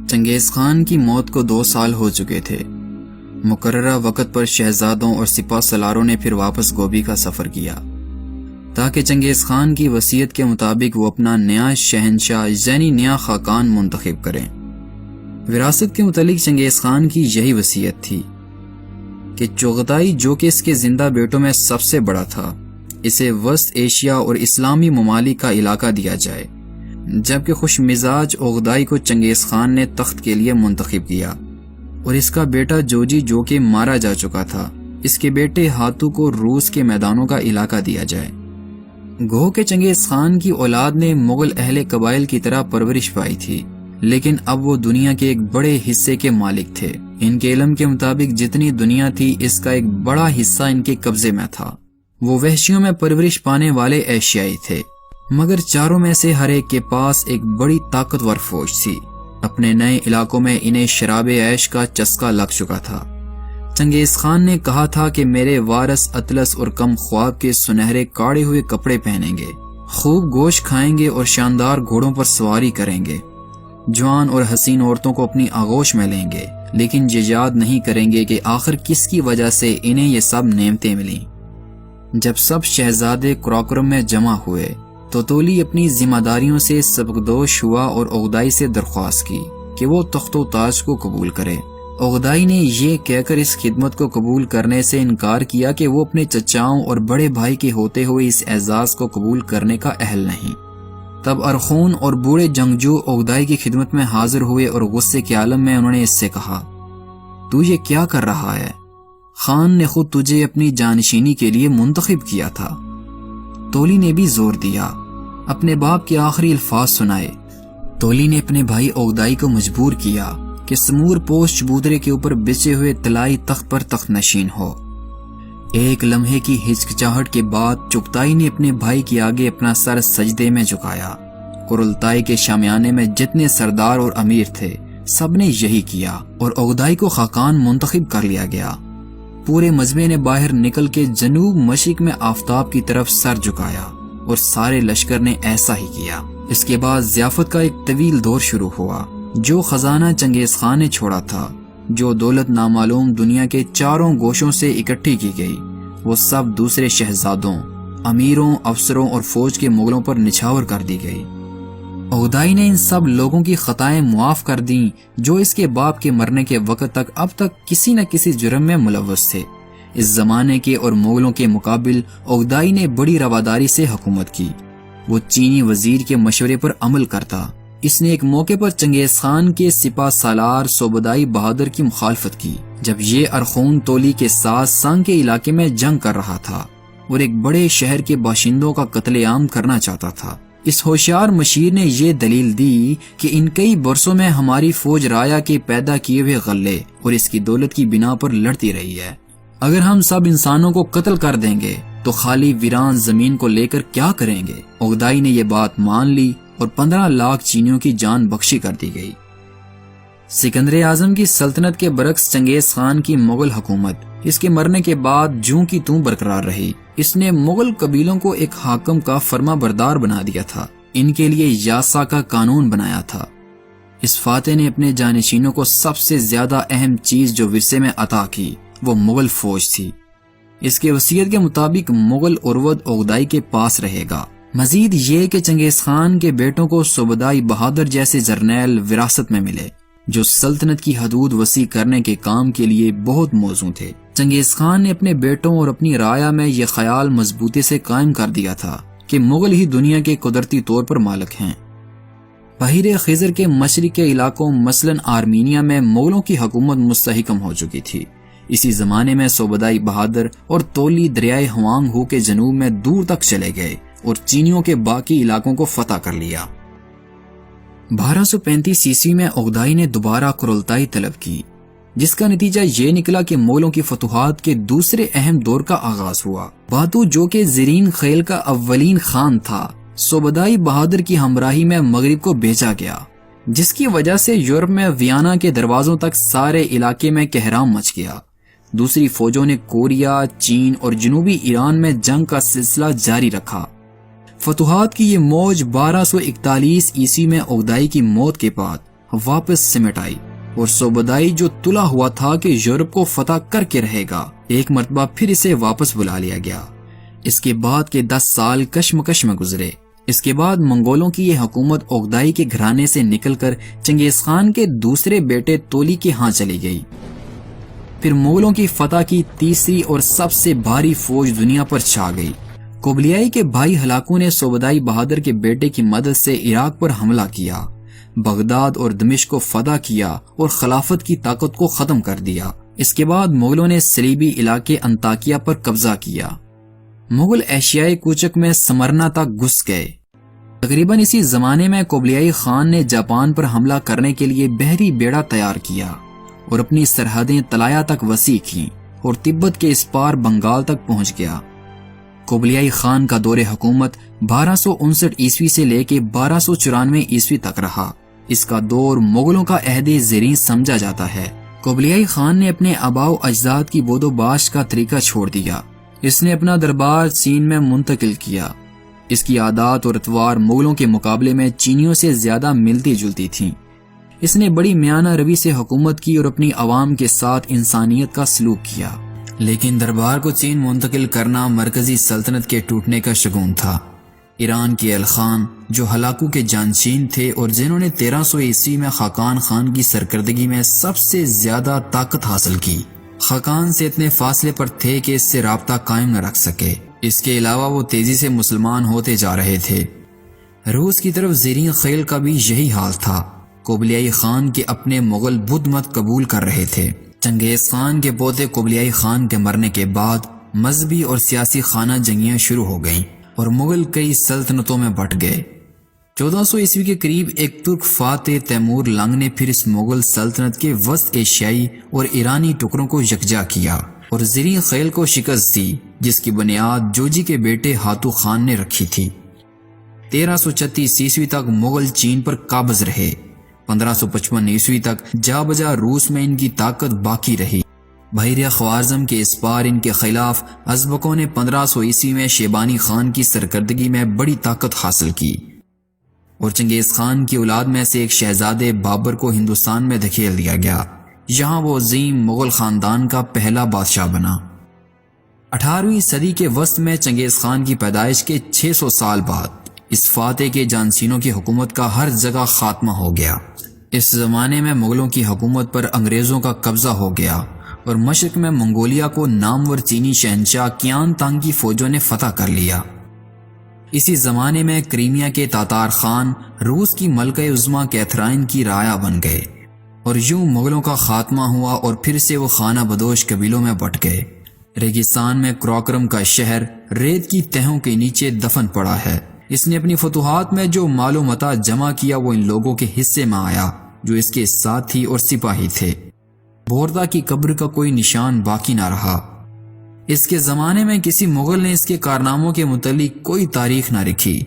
چنگیز خان کی موت کو 2 سال ہو چکے تھے۔ مقررہ وقت پر شہزادوں اور سپہ سالاروں نے پھر واپس گوبی کا سفر کیا تاکہ چنگیز خان کی وصیت کے مطابق وہ اپنا نیا شہنشاہ یعنی نیا خاقان منتخب کریں۔ وراثت کے متعلق چنگیز خان کی یہی وصیت تھی کہ چغتائی جو کہ اس کے زندہ بیٹوں میں سب سے بڑا تھا، اسے وسط ایشیا اور اسلامی ممالک کا علاقہ دیا جائے، جبکہ خوش مزاج اوغدائی کو چنگیز خان نے تخت کے لیے منتخب کیا اور اس کا بیٹا جوجی جو کہ مارا جا چکا تھا، اس کے بیٹے ہاتھو کو روس کے میدانوں کا علاقہ دیا جائے۔ گو کہ چنگیز خان کی اولاد نے مغل اہل قبائل کی طرح پرورش پائی تھی، لیکن اب وہ دنیا کے ایک بڑے حصے کے مالک تھے۔ ان کے علم کے مطابق جتنی دنیا تھی اس کا ایک بڑا حصہ ان کے قبضے میں تھا۔ وہ وحشیوں میں پرورش پانے والے ایشیائی تھے، مگر چاروں میں سے ہر ایک کے پاس ایک بڑی طاقتور فوج تھی۔ اپنے نئے علاقوں میں انہیں شراب عیش کا چسکا لگ چکا تھا۔ چنگیز خان نے کہا تھا کہ میرے وارث اطلس اور کم خواب کے سنہرے کاڑے ہوئے کپڑے پہنیں گے، خوب گوشت کھائیں گے اور شاندار گھوڑوں پر سواری کریں گے، جوان اور حسین عورتوں کو اپنی آغوش میں لیں گے، لیکن یہ یاد نہیں کریں گے کہ آخر کس کی وجہ سے انہیں یہ سب نعمتیں ملیں۔ جب سب شہزادے کراکرم میں جمع ہوئے تو تولی اپنی ذمہ داریوں سے سبکدوش ہوا اور اوغدائی سے درخواست کی کہ وہ تخت و تاج کو قبول کرے۔ اوغدائی نے یہ کہہ کر اس خدمت کو قبول کرنے سے انکار کیا کہ وہ اپنے چچاؤں اور بڑے بھائی کے ہوتے ہوئے اس اعزاز کو قبول کرنے کا اہل نہیں۔ تب ارخون اور بوڑھے جنگجو اوغدائی کی خدمت میں حاضر ہوئے اور غصے کے عالم میں انہوں نے اس سے کہا، تو یہ کیا کر رہا ہے؟ خان نے خود تجھے اپنی جانشینی کے لیے منتخب کیا تھا۔ تولی نے بھی زور دیا، اپنے باپ کے آخری الفاظ سنائے۔ تولی نے اپنے بھائی اوغدائی کو مجبور کیا کہ سمور پوش چبودرے کے اوپر بچے ہوئے طلائی تخت پر تخت نشین ہو۔ ایک لمحے کی ہچکچاہٹ کے بعد چغتائی نے اپنے بھائی کے آگے اپنا سر سجدے میں جھکایا۔ قرلتائی کے شامیانے میں جتنے سردار اور امیر تھے سب نے یہی کیا اور اوغدائی کو خاقان منتخب کر لیا گیا۔ پورے مجمع نے باہر نکل کے جنوب مشرق میں آفتاب کی طرف سر جھکایا اور سارے لشکر نے ایسا ہی کیا۔ اس کے بعد ضیافت کا ایک طویل دور شروع ہوا۔ جو خزانہ چنگیز خان نے چھوڑا تھا، جو دولت نامعلوم دنیا کے چاروں گوشوں سے اکٹھی کی گئی، وہ سب دوسرے شہزادوں، امیروں، افسروں اور فوج کے مغلوں پر نچھاور کر دی گئی۔ اوغدائی نے ان سب لوگوں کی خطائیں معاف کر دیں جو اس کے باپ کے مرنے کے وقت تک اب تک کسی نہ کسی جرم میں ملوث تھے۔ اس زمانے کے اور مغلوں کے مقابل اوغدائی نے بڑی رواداری سے حکومت کی۔ وہ چینی وزیر کے مشورے پر عمل کرتا۔ اس نے ایک موقع پر چنگیز خان کے سپہ سالار صوبدائی بہادر کی مخالفت کی جب یہ ارخون تولی کے ساتھ سانگ کے علاقے میں جنگ کر رہا تھا اور ایک بڑے شہر کے باشندوں کا قتل عام کرنا چاہتا تھا۔ اس ہوشیار مشیر نے یہ دلیل دی کہ ان کئی برسوں میں ہماری فوج رایا کے پیدا کیے ہوئے غلے اور اس کی دولت کی بنا پر لڑتی رہی ہے۔ اگر ہم سب انسانوں کو قتل کر دیں گے تو خالی ویران زمین کو لے کر کیا کریں گے؟ اوغدائی نے یہ بات مان لی اور 15 لاکھ چینیوں کی جان بخشی کر دی گئی۔ سکندر اعظم کی سلطنت کے برعکس چنگیز خان کی مغل حکومت اس کے مرنے کے بعد جوں کی توں برقرار رہی۔ اس نے مغل قبیلوں کو ایک حاکم کا فرما بردار بنا دیا تھا، ان کے لیے یاسا کا قانون بنایا تھا۔ اس فاتح نے اپنے جانشینوں کو سب سے زیادہ اہم چیز جو ورثے میں عطا کی وہ مغل فوج تھی۔ اس کے وصیت کے مطابق مغل عروت اوغدائی کے پاس رہے گا۔ مزید یہ کہ چنگیز خان کے بیٹوں کو صوبدائی بہادر جیسے جرنیل وراثت میں ملے جو سلطنت کی حدود وسیع کرنے کے کام کے لیے بہت موزوں تھے۔ چنگیز خان نے اپنے بیٹوں اور اپنی رایا میں یہ خیال مضبوطی سے قائم کر دیا تھا کہ مغل ہی دنیا کے قدرتی طور پر مالک ہیں۔ بحیر خضر کے مشرق کے علاقوں مثلاً آرمینیا میں مغلوں کی حکومت مستحکم ہو چکی تھی۔ اسی زمانے میں صوبدائی بہادر اور تولی دریائے ہوانگ ہو کے جنوب میں دور تک چلے گئے اور چینیوں کے باقی علاقوں کو فتح کر لیا۔ 1235 عیسوی میں اوغدائی نے دوبارہ قرلتائی طلب کی، جس کا نتیجہ یہ نکلا کہ مغلوں کی فتوحات کے دوسرے اہم دور کا آغاز ہوا۔ باتو جو کہ زرین خیل کا اولین خان تھا، صوبدائی بہادر کی ہمراہی میں مغرب کو بھیجا گیا، جس کی وجہ سے یورپ میں ویانا کے دروازوں تک سارے علاقے میں کہرام مچ گیا۔ دوسری فوجوں نے کوریا، چین اور جنوبی ایران میں جنگ کا سلسلہ جاری رکھا۔ فتوحات کی یہ موج 1241 عیسوی میں اوغدائی کی موت کے بعد واپس سمٹ آئی اور صوبدائی جو تلا ہوا تھا کہ یورپ کو فتح کر کے رہے گا، ایک مرتبہ پھر اسے واپس بلا لیا گیا۔ اس کے بعد کے 10 سال کشمکش میں گزرے۔ اس کے بعد منگولوں کی یہ حکومت اوغدائی کے گھرانے سے نکل کر چنگیز خان کے دوسرے بیٹے تولی کے ہاں چلی گئی۔ پھر مغلوں کی فتح کی تیسری اور سب سے بھاری فوج دنیا پر چھا گئی۔ کوبلیائی کے بھائی ہلاکو نے صوبدائی بہادر کے بیٹے کی مدد سے عراق پر حملہ کیا، بغداد اور دمشق کو فتح کیا اور خلافت کی طاقت کو ختم کر دیا۔ اس کے بعد مغلوں نے صلیبی علاقے انطاکیہ پر قبضہ کیا۔ مغل ایشیائی کوچک میں سمرنا تک گھس گئے۔ تقریباً اسی زمانے میں کوبلیائی خان نے جاپان پر حملہ کرنے کے لیے بحری بیڑا تیار کیا اور اپنی سرحدیں طلایا تک وسیع کیں اور تبت کے اس پار بنگال تک پہنچ گیا۔ کوبلیائی خان کا دور حکومت 1259 عیسوی سے لے کے 1294 عیسوی تک رہا۔ اس کا دور مغلوں کا عہد زرین سمجھا جاتا ہے۔ کوبلیائی خان نے اپنے آباء و اجداد کی بود و باش کا طریقہ چھوڑ دیا۔ اس نے اپنا دربار چین میں منتقل کیا۔ اس کی عادات اور اطوار مغلوں کے مقابلے میں چینیوں سے زیادہ ملتی جلتی تھیں۔ اس نے بڑی میانہ روی سے حکومت کی اور اپنی عوام کے ساتھ انسانیت کا سلوک کیا، لیکن دربار کو چین منتقل کرنا مرکزی سلطنت کے ٹوٹنے کا شگون تھا۔ ایران کے الخان جو ہلاکو کے جانشین تھے اور جنہوں نے 1300 عیسوی میں خاقان خان کی سرکردگی میں سب سے زیادہ طاقت حاصل کی، خاقان سے اتنے فاصلے پر تھے کہ اس سے رابطہ قائم نہ رکھ سکے۔ اس کے علاوہ وہ تیزی سے مسلمان ہوتے جا رہے تھے۔ روس کی طرف زیرین خیل کا بھی یہی حال تھا۔ کوبلیائی خان کے اپنے مغل بدھ مت قبول کر رہے تھے۔ چنگیز خان کے پوتے کوبلیائی خان کے مرنے کے بعد مذہبی اور سیاسی خانہ جنگیاں شروع ہو گئیں اور مغل کئی سلطنتوں میں بٹ گئے۔ 1400 عیسوی کے قریب ایک ترک فاتح تیمور لنگ نے پھر اس مغل سلطنت کے وسط ایشیائی اور ایرانی ٹکڑوں کو یکجا کیا اور زرین خیل کو شکست دی، جس کی بنیاد جوجی کے بیٹے ہاتو خان نے رکھی تھی۔ 1336 عیسوی تک مغل چین پر قابض رہے۔ 1555 عیسوی تک جا بجا روس میں ان کی طاقت باقی رہی۔ بحیرہ خوارزم کے اس پار ان کے خلاف ازبکوں نے 1500 عیسوی میں شیبانی خان کی سرکردگی میں بڑی طاقت حاصل کی اور چنگیز خان کی اولاد میں سے ایک شہزادے بابر کو ہندوستان میں دھکیل دیا گیا۔ یہاں وہ عظیم مغل خاندان کا پہلا بادشاہ بنا۔ 18ویں صدی کے وسط میں چنگیز خان کی پیدائش کے 600 سال بعد اس فاتح کے جانشینوں کی حکومت کا ہر جگہ خاتمہ ہو گیا۔ اس زمانے میں مغلوں کی حکومت پر انگریزوں کا قبضہ ہو گیا اور مشرق میں منگولیا کو نامور چینی شہنشاہ کیان تانگ کی فوجوں نے فتح کر لیا۔ اسی زمانے میں کریمیا کے تاتار خان روس کی ملکہ عظمیٰ کیتھرائن کی رعایا بن گئے اور یوں مغلوں کا خاتمہ ہوا اور پھر سے وہ خانہ بدوش قبیلوں میں بٹ گئے۔ ریگستان میں کراکرم کا شہر ریت کی تہوں کے نیچے دفن پڑا ہے۔ اس نے اپنی فتوحات میں جو مال و متاع جمع کیا وہ ان لوگوں کے حصے میں آیا جو اس کے ساتھی اور سپاہی تھے۔ بوردا کی قبر کا کوئی نشان باقی نہ رہا۔ اس کے زمانے میں کسی مغل نے اس کے کارناموں کے متعلق کوئی تاریخ نہ لکھی۔